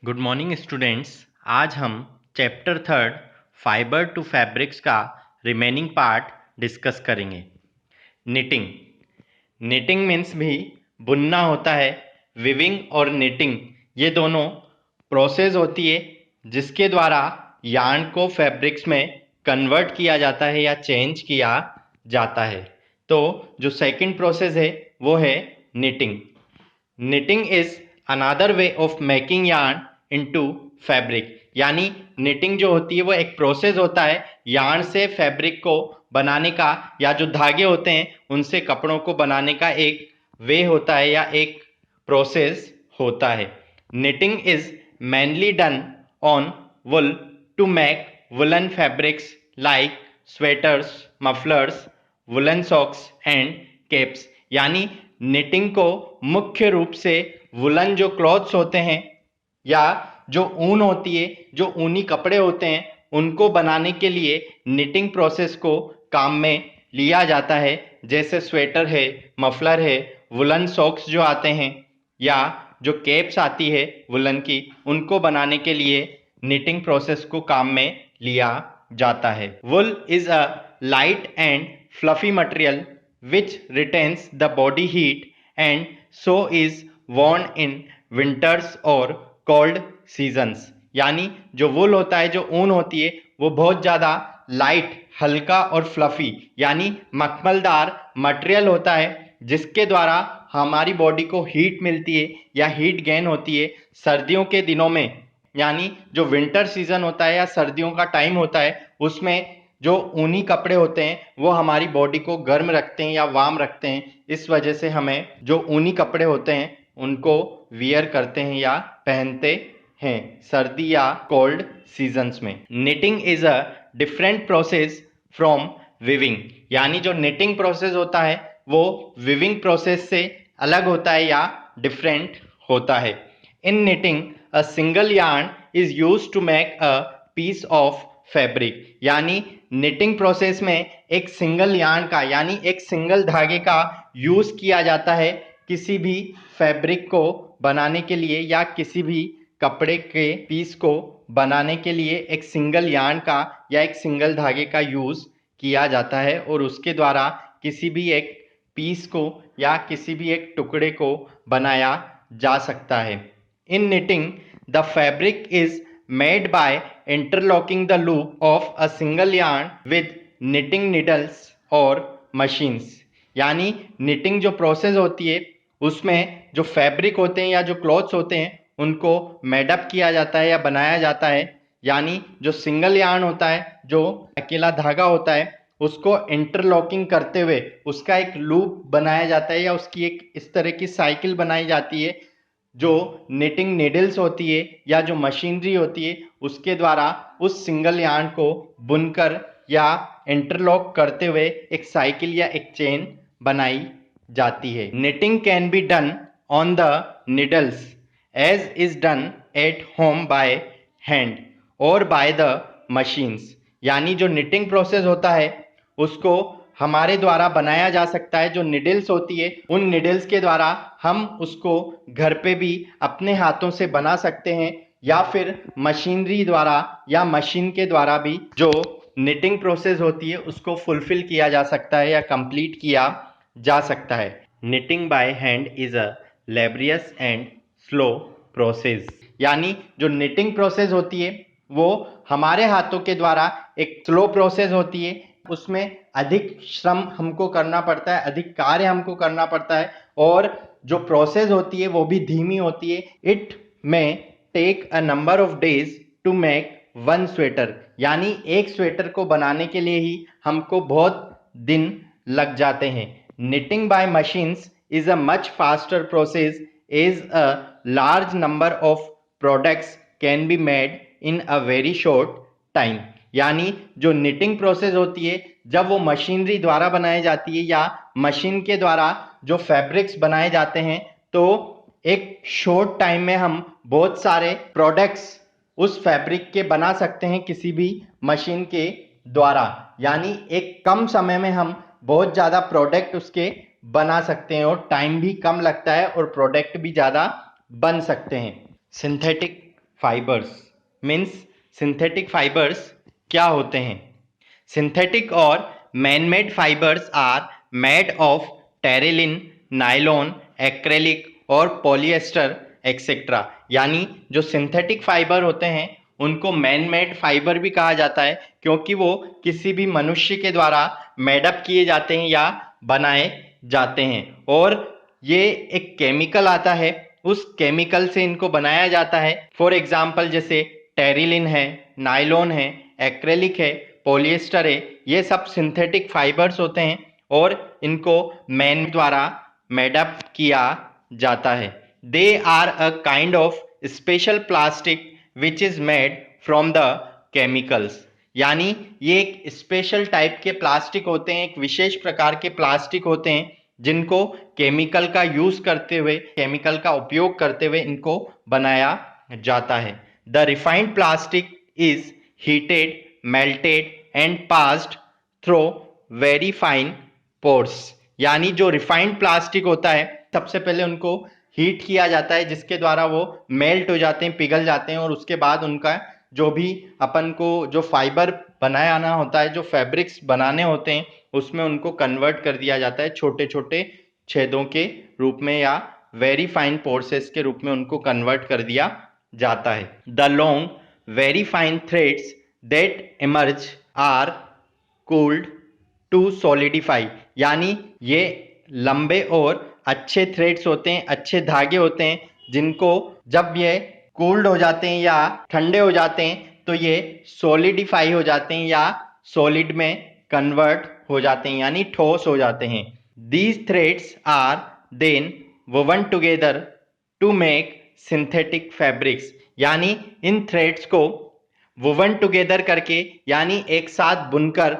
Good morning students. आज हम chapter third fibre to fabrics का रिमेनिंग पार्ट डिस्कस करेंगे। निटिंग। निटिंग मीन्स भी बुनना होता है। विविंग और निटिंग ये दोनों प्रोसेस होती है जिसके द्वारा यार्न को फैब्रिक्स में कन्वर्ट किया जाता है या चेंज किया जाता है। तो जो सेकंड प्रोसेस है वो है knitting. Knitting is another way of making yarn into fabric. यानी निटिंग जो होती है वो एक प्रोसेस होता है यार्न से फैब्रिक को बनाने का, या जो धागे होते हैं उनसे कपड़ों को बनाने का एक वे होता है या एक प्रोसेस होता है। Knitting is mainly done on wool to make woollen fabrics like sweaters, mufflers, woollen socks and caps. यानी निटिंग को मुख्य रूप से वुलन जो क्लॉथ्स होते हैं या जो ऊन होती है, जो ऊनी कपड़े होते हैं, उनको बनाने के लिए निटिंग प्रोसेस को काम में लिया जाता है। जैसे स्वेटर है, मफलर है, वुलन सॉक्स जो आते हैं, या जो कैप्स आती है वुलन की, उनको बनाने के लिए निटिंग प्रोसेस को काम में लिया जाता है। Wool is a light and fluffy material which retains the body heat and so is worn in winters or cold seasons। यानी जो वुल होता है, जो ऊन होती है, वो बहुत ज़्यादा लाइट, हल्का और फ्लफी यानी मखमलदार मटेरियल होता है जिसके द्वारा हमारी बॉडी को हीट मिलती है या हीट गेन होती है सर्दियों के दिनों में। यानी जो विंटर सीजन होता है या सर्दियों का टाइम होता है, उसमें जो ऊनी कपड़े होते हैं वो हमारी बॉडी को गर्म रखते हैं या वार्म रखते हैं। इस वजह से हमें जो ऊनी कपड़े होते हैं उनको वियर करते हैं या पहनते हैं सर्दी या कोल्ड सीजन्स में। Knitting is a different process from viewing. यानी जो निटिंग प्रोसेस होता है वो विविंग प्रोसेस से अलग होता है या डिफरेंट होता है। In knitting a single yarn is used to make a piece of fabric. यानी निटिंग प्रोसेस में एक सिंगल यार्न का यानी एक सिंगल धागे का यूज किया जाता है किसी भी फैब्रिक को बनाने के लिए या किसी भी कपड़े के पीस को बनाने के लिए एक सिंगल यार्न का या एक सिंगल धागे का यूज किया जाता है और उसके द्वारा किसी भी एक पीस को या किसी भी एक टुकड़े को बनाया जा सकता है। In knitting the fabric is made by interlocking the loop of a single yarn with knitting needles और machines। यानी निटिंग जो प्रोसेस होती है उसमें जो फैब्रिक होते हैं या जो क्लॉथ्स होते हैं उनको मेडअप किया जाता है या बनाया जाता है। यानी जो सिंगल यार्न होता है, जो अकेला धागा होता है, उसको इंटरलॉकिंग करते हुए उसका एक लूप बनाया जाता है या उसकी एक इस तरह की साइकिल बनाई जाती है जो निटिंग नीडल्स होती है या जो मशीनरी होती है उसके द्वारा उस सिंगल यार्न को बुनकर या इंटरलॉक करते हुए एक साइकिल या एक चेन बनाई जाती है। Knitting can be done on the needles as is done at home by hand और बाय द मशीन्स। यानी जो निटिंग प्रोसेस होता है उसको हमारे द्वारा बनाया जा सकता है। जो निडल्स होती है उन निडल्स के द्वारा हम उसको घर पे भी अपने हाथों से बना सकते हैं या फिर मशीनरी द्वारा या मशीन के द्वारा भी जो निटिंग प्रोसेस होती है उसको फुलफिल किया जा सकता है या कंप्लीट किया जा सकता है। Knitting by hand is a laborious and slow process. यानी जो निटिंग प्रोसेस होती है वो हमारे हाथों के द्वारा एक स्लो प्रोसेस होती है। उसमें अधिक श्रम हमको करना पड़ता है, अधिक कार्य हमको करना पड़ता है और जो प्रोसेस होती है वो भी धीमी होती है। It may take a number of days to make one sweater. यानी एक स्वेटर को बनाने के लिए ही हमको बहुत दिन लग जाते हैं। Knitting by machines is a much faster process as a large number of products can be made in a very short time. यानी जो निटिंग प्रोसेस होती है जब वो मशीनरी द्वारा बनाई जाती है या मशीन के द्वारा जो फैब्रिक्स बनाए जाते हैं तो एक शॉर्ट टाइम में हम बहुत सारे प्रोडक्ट्स उस फैब्रिक के बना सकते हैं किसी भी मशीन के द्वारा। यानी एक कम समय में हम बहुत ज़्यादा प्रोडक्ट उसके बना सकते हैं और टाइम भी कम लगता है और प्रोडक्ट भी ज़्यादा बन सकते हैं। Synthetic fibres means synthetic fibres क्या होते हैं? सिंथेटिक और man made fibres are made of terylene, nylon, acrylic और पॉलिएस्टर एक्सेट्रा। यानी जो सिंथेटिक फाइबर होते हैं उनको मैन मेड फाइबर भी कहा जाता है, क्योंकि वो किसी भी मनुष्य के द्वारा मेडअप किए जाते हैं या बनाए जाते हैं। और ये एक केमिकल आता है, उस केमिकल से इनको बनाया जाता है। फॉर एग्जाम्पल जैसे टेरिलिन है, नायलॉन है, एक्रेलिक है, पॉलिएस्टर है, ये सब सिंथेटिक फाइबर्स होते हैं और इनको मैन द्वारा मेडअप किया जाता है। They are a kind of special plastic which is made from the chemicals. यानी ये एक स्पेशल टाइप के प्लास्टिक होते हैं, एक विशेष प्रकार के प्लास्टिक होते हैं जिनको केमिकल का यूज करते हुए, केमिकल का उपयोग करते हुए इनको बनाया जाता है। The refined plastic is heated, melted and passed through very fine pores. यानी जो रिफाइंड प्लास्टिक होता है सबसे पहले उनको हीट किया जाता है, जिसके द्वारा वो मेल्ट हो जाते हैं, पिघल जाते हैं, और उसके बाद उनका जो भी अपन को जो फाइबर बनाना होता है, जो फैब्रिक्स बनाने होते हैं, उसमें उनको कन्वर्ट कर दिया जाता है छोटे छोटे छेदों के रूप में या वेरी फाइन पोर्सेस के रूप में उनको कन्वर्ट कर दिया जाता है। The long very fine threads that emerge are cooled to solidify. यानी ये लंबे और अच्छे थ्रेड्स होते हैं, अच्छे धागे होते हैं, जिनको जब ये कूल्ड हो जाते हैं या ठंडे हो जाते हैं तो ये सॉलिडिफाई हो जाते हैं या सॉलिड में कन्वर्ट हो जाते हैं, यानी ठोस हो जाते हैं। These threads are then woven together to make synthetic fabrics. यानी इन थ्रेड्स को वोवन टुगेदर करके, यानी एक साथ बुनकर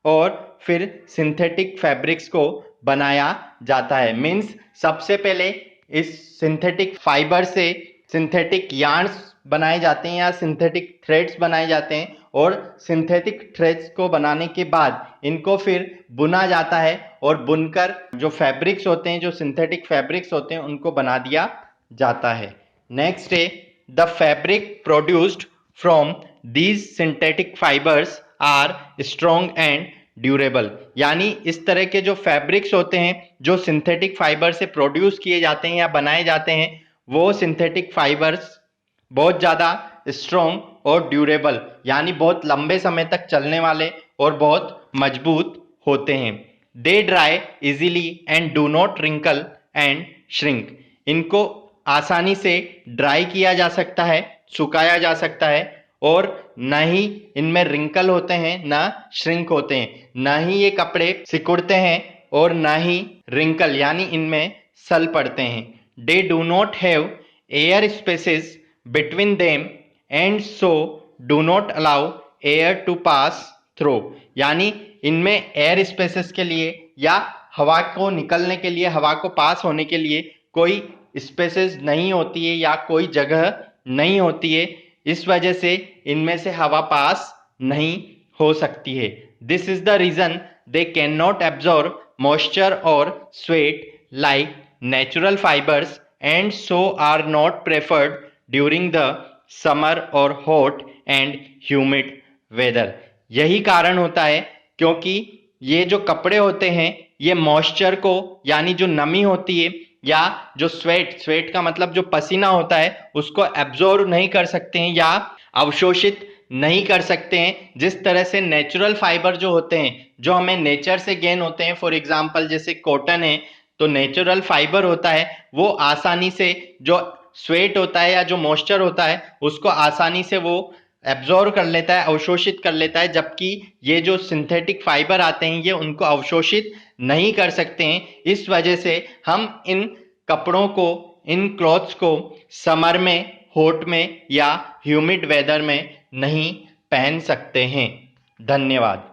और फिर सिंथेटिक फैब्रिक्स को बनाया जाता है। मीन्स सबसे पहले इस सिंथेटिक फाइबर से सिंथेटिक यार्न्स बनाए जाते हैं या सिंथेटिक थ्रेड्स बनाए जाते हैं, और सिंथेटिक थ्रेड्स को बनाने के बाद इनको फिर बुना जाता है और बुनकर जो फैब्रिक्स होते हैं, जो सिंथेटिक फैब्रिक्स होते हैं, उनको बना दिया जाता है। नेक्स्ट है the fabric produced from these synthetic fibres are strong and durable. यानी इस तरह के जो फैब्रिक्स होते हैं जो सिंथेटिक फाइबर से प्रोड्यूस किए जाते हैं या बनाए जाते हैं, वो सिंथेटिक फाइबर्स बहुत ज़्यादा स्ट्रॉन्ग और ड्यूरेबल, यानी बहुत लंबे समय तक चलने वाले और बहुत मजबूत होते हैं। They dry easily and do not wrinkle and shrink. इनको आसानी से ड्राई किया जा सकता है, सुखाया जा सकता है, और न ही इनमें रिंकल होते हैं, न श्रिंक होते हैं, न ही ये कपड़े सिकुड़ते हैं और न ही रिंकल यानी इनमें सल पड़ते हैं। They do not have air spaces between them and so do not allow air to pass through. यानी इनमें एयर स्पेसेस के लिए या हवा को निकलने के लिए, हवा को पास होने के लिए कोई स्पेसेस नहीं होती है या कोई जगह नहीं होती है, इस वजह से इनमें से हवा पास नहीं हो सकती है। This is the reason they can not absorb moisture और sweat like natural fibres and so are not preferred during the summer और हॉट एंड ह्यूमिड वेदर। यही कारण होता है क्योंकि ये जो कपड़े होते हैं ये मॉइस्चर को, यानी जो नमी होती है या जो स्वेट का मतलब जो पसीना होता है, उसको एब्जॉर्ब नहीं कर सकते हैं या अवशोषित नहीं कर सकते हैं। जिस तरह से नेचुरल फाइबर जो होते हैं, जो हमें नेचर से गेन होते हैं, फॉर एग्जांपल जैसे कॉटन है तो नेचुरल फाइबर होता है, वो आसानी से जो स्वेट होता है या जो मॉइस्चर होता है उसको आसानी से वो एब्जॉर्ब कर लेता है, अवशोषित कर लेता है, जबकि ये जो सिंथेटिक फाइबर आते हैं ये उनको अवशोषित नहीं कर सकते हैं। इस वजह से हम इन कपड़ों को, इन क्लॉथ्स को समर में, हॉट में या ह्यूमिड वेदर में नहीं पहन सकते हैं। धन्यवाद।